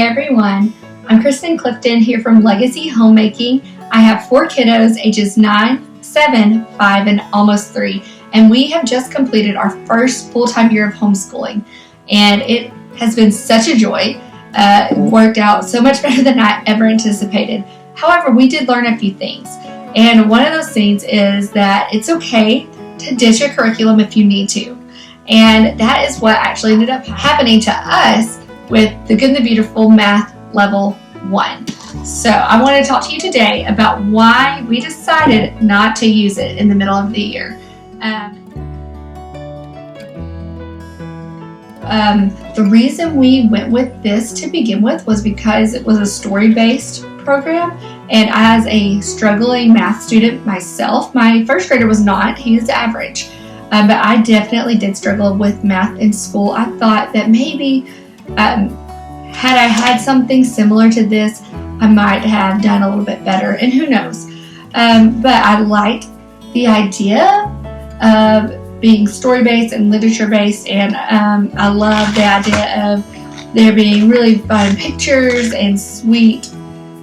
everyone, I'm Kristen Clifton here from Legacy Homemaking. I have 4 kiddos ages 9, 7, 5, and almost 3, and we have just completed our first full-time year of homeschooling, and it has been such a joy. It worked out so much better than I ever anticipated. However, we did learn a few things, and one of those things is that it's okay to ditch a curriculum if you need to, and that is what actually ended up happening to us with The Good and the Beautiful Math Level 1. So I want to talk to you today about why we decided not to use it in the middle of the year. The reason we went with this to begin with was because it was a story-based program, and as a struggling math student myself, my first grader was not, he was average, but I definitely did struggle with math in school. I thought that maybe had I had something similar to this, I might have done a little bit better, and who knows. But I liked the idea of being story-based and literature-based, and I love the idea of there being really fun pictures and sweet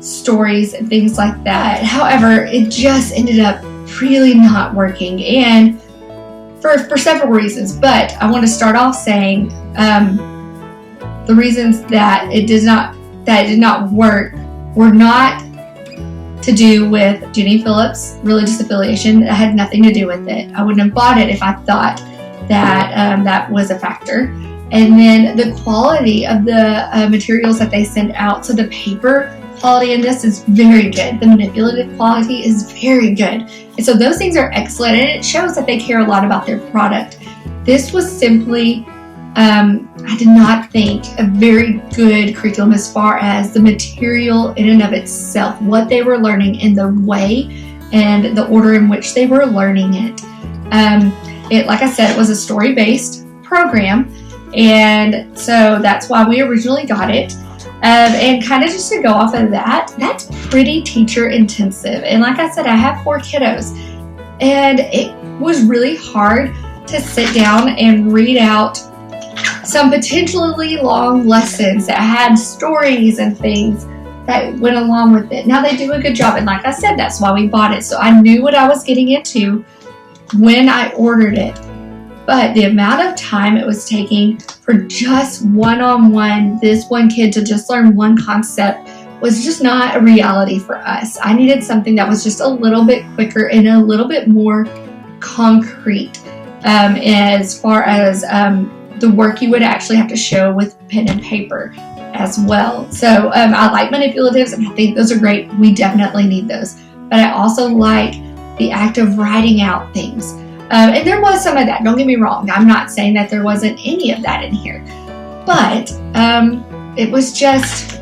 stories and things like that. However, it just ended up really not working, and for several reasons. But I want to start off saying the reasons that it did not work were not to do with Jenny Phillips' religious affiliation. It had nothing to do with it. I wouldn't have bought it if I thought that that was a factor. And then the quality of the materials that they send out. So the paper quality in this is very good. The manipulative quality is very good. And so those things are excellent, and it shows that they care a lot about their product. This was simply, I did not think, a very good curriculum as far as the material in and of itself, what they were learning, and the way and the order in which they were learning it. Like I said, it was a story-based program, and so that's why we originally got it. And kind of just to go off of that, that's pretty teacher intensive. And like I said, I have 4 kiddos, and it was really hard to sit down and read out some potentially long lessons that had stories and things that went along with it. Now, they do a good job, and like I said, that's why we bought it. So I knew what I was getting into when I ordered it. But the amount of time it was taking for just one-on-one, this one kid to just learn one concept was just not a reality for us. I needed something that was just a little bit quicker and a little bit more concrete as far as the work you would actually have to show with pen and paper as well. So I like manipulatives, and I think those are great. We definitely need those. But I also like the act of writing out things. And there was some of that, don't get me wrong. I'm not saying that there wasn't any of that in here. But it was just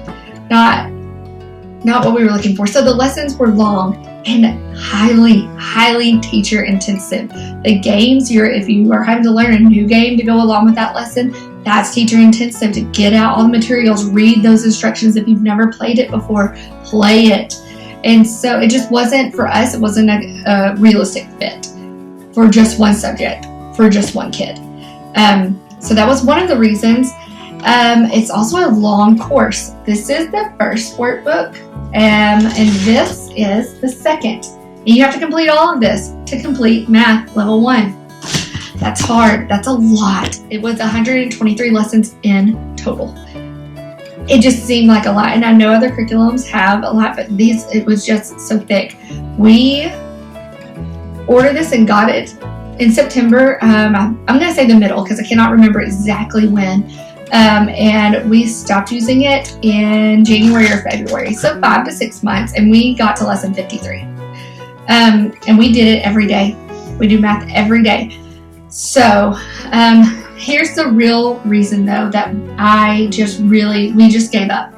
not what we were looking for. So the lessons were long and highly teacher intensive. The games, if you are having to learn a new game to go along with that lesson, that's teacher intensive. To get out all the materials, read those instructions. If you've never played it before, play it. And so it just wasn't, for us, it wasn't a realistic fit for just one subject, for just one kid. So that was one of the reasons. It's also a long course. This is the first workbook, and this is the second. And you have to complete all of this to complete Math Level 1. That's hard. That's a lot. It was 123 lessons in total. It just seemed like a lot, and I know other curriculums have a lot, but it was just so thick. We ordered this and got it in September. I'm going to say the middle because I cannot remember exactly when. And we stopped using it in January or February, so 5 to 6 months, and we got to lesson 53. And we did it every day. We do math every day. So here's the real reason, though, that we just gave up.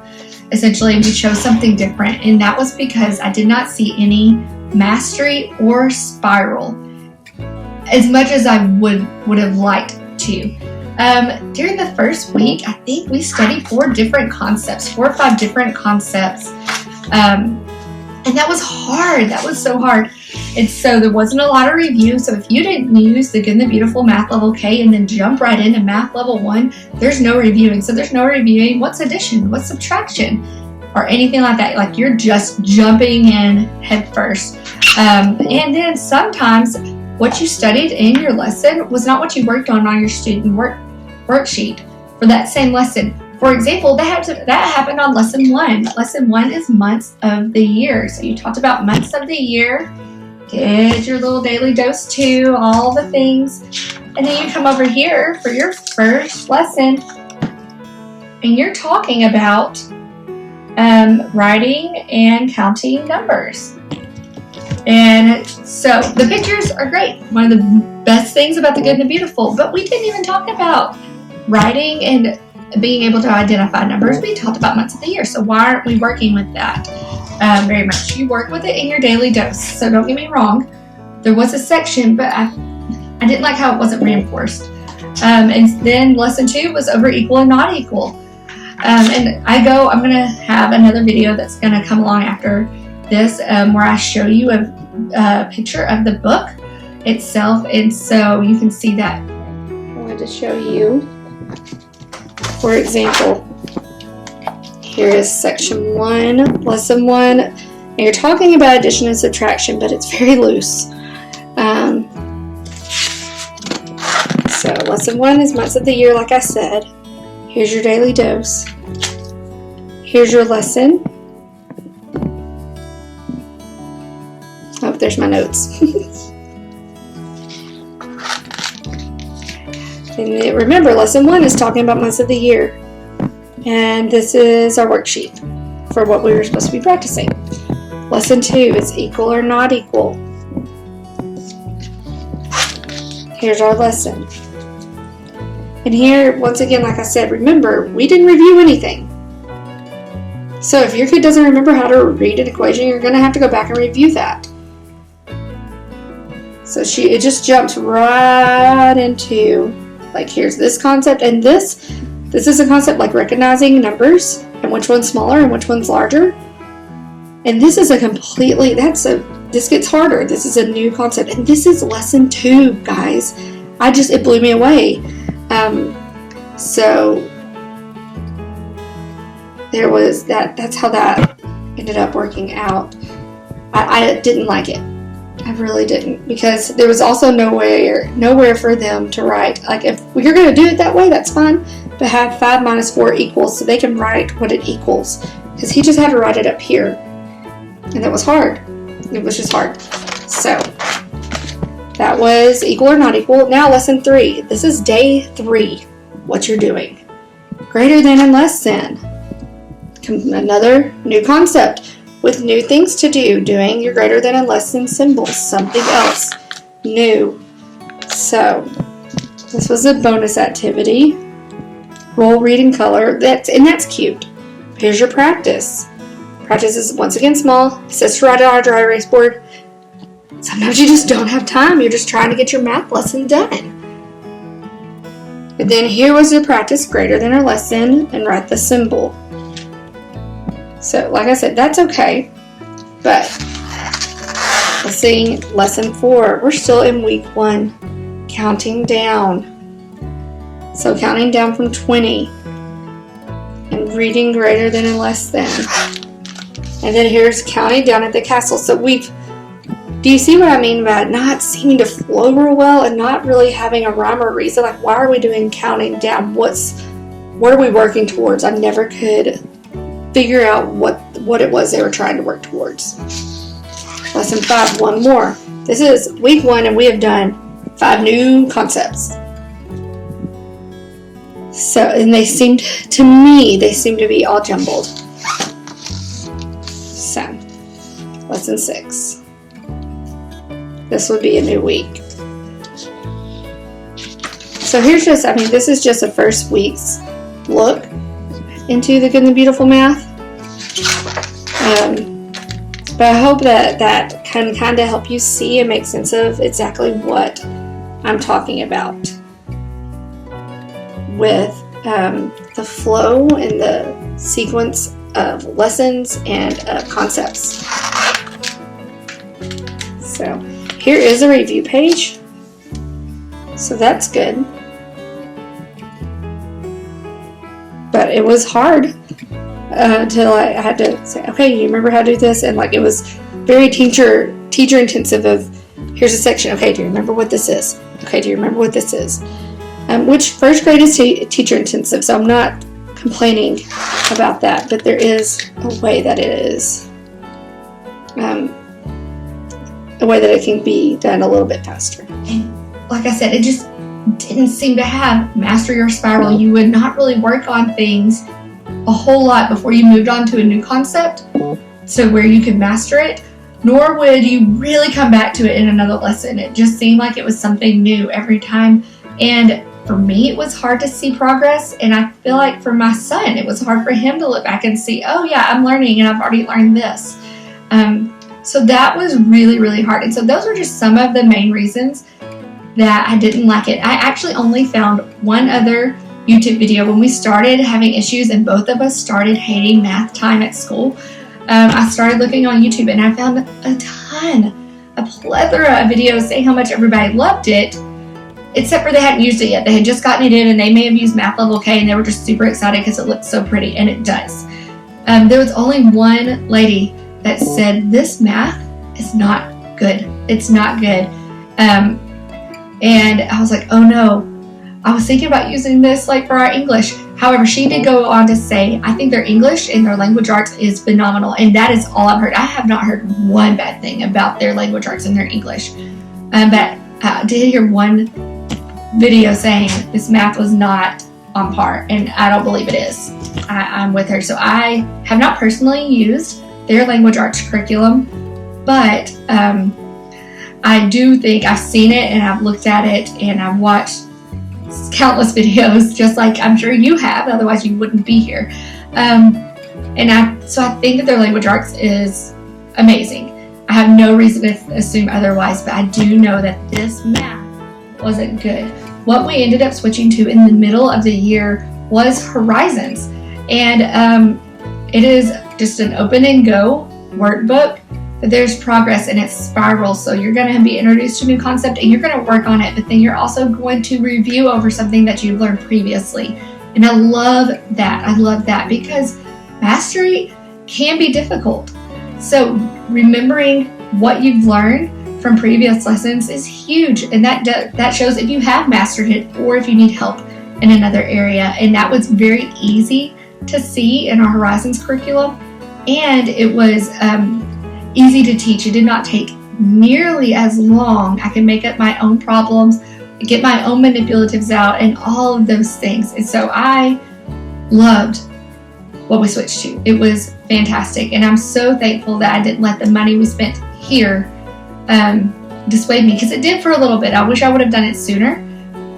Essentially, we chose something different, and that was because I did not see any mastery or spiral as much as I would have liked to. During the first week, I think we studied 4 or 5 different concepts. And that was hard. That was so hard. And so there wasn't a lot of review. So if you didn't use the Good and the Beautiful Math Level K and then jump right into Math Level 1, there's no reviewing. So there's no reviewing what's addition, what's subtraction, or anything like that. Like you're just jumping in head first. And then sometimes what you studied in your lesson was not what you worked on your student worksheet for that same lesson. For example, that happened on Lesson 1. Lesson 1 is months of the year. So you talked about months of the year, did your little daily dose 2, all the things. And then you come over here for your first lesson, and you're talking about writing and counting numbers. And so the pictures are great. One of the best things about the Good and the Beautiful. But we didn't even talk about writing and being able to identify numbers. We talked about months of the year. So why aren't we working with that very much? You work with it in your daily dose. So don't get me wrong. There was a section, but I didn't like how it wasn't reinforced. And then lesson 2 was over equal and not equal. And I'm going to have another video that's going to come along after this where I show you a picture of the book itself. And so you can see that. I wanted to show you. For example, here is section 1, lesson 1, and you're talking about addition and subtraction, but it's very loose. So lesson 1 is months of the year, like I said. Here's your daily dose. Here's your lesson. Oh, there's my notes. And remember, lesson 1 is talking about months of the year. And this is our worksheet for what we were supposed to be practicing. Lesson 2 is equal or not equal. Here's our lesson. And here, once again, like I said, remember, we didn't review anything. So if your kid doesn't remember how to read an equation, you're going to have to go back and review that. So it just jumps right into, like, here's this concept, and this is a concept like recognizing numbers and which one's smaller and which one's larger. And this is this gets harder. This is a new concept, and this is lesson 2, guys. It blew me away. So there was that's how that ended up working out. I didn't like it. I really didn't, because there was also nowhere for them to write. Like, if you're going to do it that way, that's fine, but have 5 minus 4 equals so they can write what it equals, because he just had to write it up here, and that was hard. It was just hard. So that was equal or not equal. Now lesson 3. This is day 3. What you're doing. Greater than and less than. Another new concept with new things to do. Doing your greater than and less than symbols. Something else new. So this was a bonus activity. Roll, read, and color. That's cute. Here's your practice. Practice is once again small. It says to write it on a dry erase board. Sometimes you just don't have time. You're just trying to get your math lesson done. But then here was the practice, greater than or less than, and write the symbol. So, like I said, that's okay. But let's see, lesson 4. We're still in week 1, counting down. So kecounting down from 20 and reading greater than and less than. And then here's counting down at the castle. So do you see what I mean by not seeming to flow real well and not really having a rhyme or reason? Like, why are we doing counting down? What are we working towards? I never could figure out what it was they were trying to work towards. Lesson 5, one more. This is week 1, and we have done 5 new concepts. So, and they seem to be all jumbled. So, lesson 6. This would be a new week. So this is just the first week's look into the Good and the Beautiful Math. But I hope that can kind of help you see and make sense of exactly what I'm talking about with the flow and the sequence of lessons and concepts. So here is a review page. So that's good. But it was hard until I had to say, okay, you remember how to do this? And like it was very teacher intensive of, here's a section. Okay, do you remember what this is? Okay, do you remember what this is? Which first grade is teacher intensive, so I'm not complaining about that, but there is a way that it is, a way that it can be done a little bit faster. And like I said, it just didn't seem to have Master Your Spiral. You would not really work on things a whole lot before you moved on to a new concept, so where you could master it, nor would you really come back to it in another lesson. It just seemed like it was something new every time. And for me, it was hard to see progress. And I feel like for my son, it was hard for him to look back and see, oh yeah, I'm learning and I've already learned this. So that was really, really hard. And so those were just some of the main reasons that I didn't like it. I actually only found one other YouTube video when we started having issues and both of us started hating math time at school. I started looking on YouTube and I found a plethora of videos saying how much everybody loved it, except for they hadn't used it yet. They had just gotten it in and they may have used Math Level K and they were just super excited because it looked so pretty, and it does. There was only one lady that said, this math is not good. It's not good. And I was like, oh no. I was thinking about using this like for our English. However, she did go on to say, I think their English and their language arts is phenomenal. And that is all I've heard. I have not heard one bad thing about their language arts and their English. But I did hear one video saying this math was not on par. And I don't believe it is. I'm with her. So I have not personally used their language arts curriculum. But I do think I've seen it and I've looked at it and I've watched countless videos, just like I'm sure you have, otherwise you wouldn't be here. So I think that their language arts is amazing. I have no reason to assume otherwise, but I do know that this math wasn't good. What we ended up switching to in the middle of the year was Horizons, and it is just an open and go workbook. But there's progress and it's spiral, so you're going to be introduced to a new concept and you're going to work on it, but then you're also going to review over something that you've learned previously. And I love that because mastery can be difficult. So remembering what you've learned from previous lessons is huge, and that shows if you have mastered it or if you need help in another area. And that was very easy to see in our Horizons curriculum, and it was easy to teach. It did not take nearly as long. I could make up my own problems, get my own manipulatives out, and all of those things. And so I loved what we switched to. It was fantastic. And I'm so thankful that I didn't let the money we spent here dissuade me, because it did for a little bit. I wish I would have done it sooner,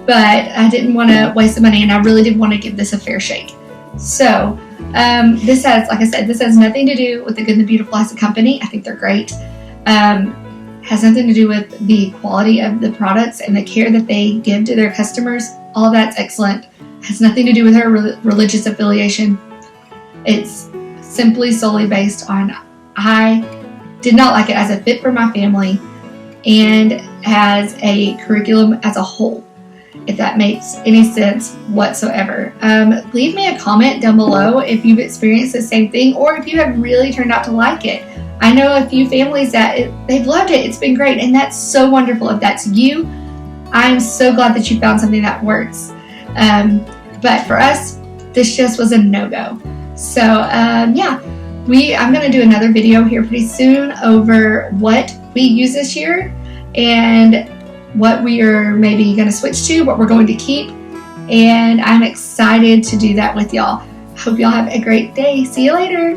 but I didn't want to waste the money, and I really did want to give this a fair shake. So this has, like I said, this has nothing to do with the Good and the Beautiful as a company. I think they're great. Has nothing to do with the quality of the products and the care that they give to their customers. All of that's excellent. Has nothing to do with her religious affiliation. It's simply solely based on I did not like it as a fit for my family and as a curriculum as a whole, if that makes any sense whatsoever. Leave me a comment down below if you've experienced the same thing or if you have really turned out to like it. I know a few families that they've loved it. It's been great, and that's so wonderful. If that's you, I'm so glad that you found something that works. But for us, this just was a no-go. So yeah, I'm going to do another video here pretty soon over what we use this year and what we are maybe going to switch to, what we're going to keep, and I'm excited to do that with y'all. Hope y'all have a great day. See you later.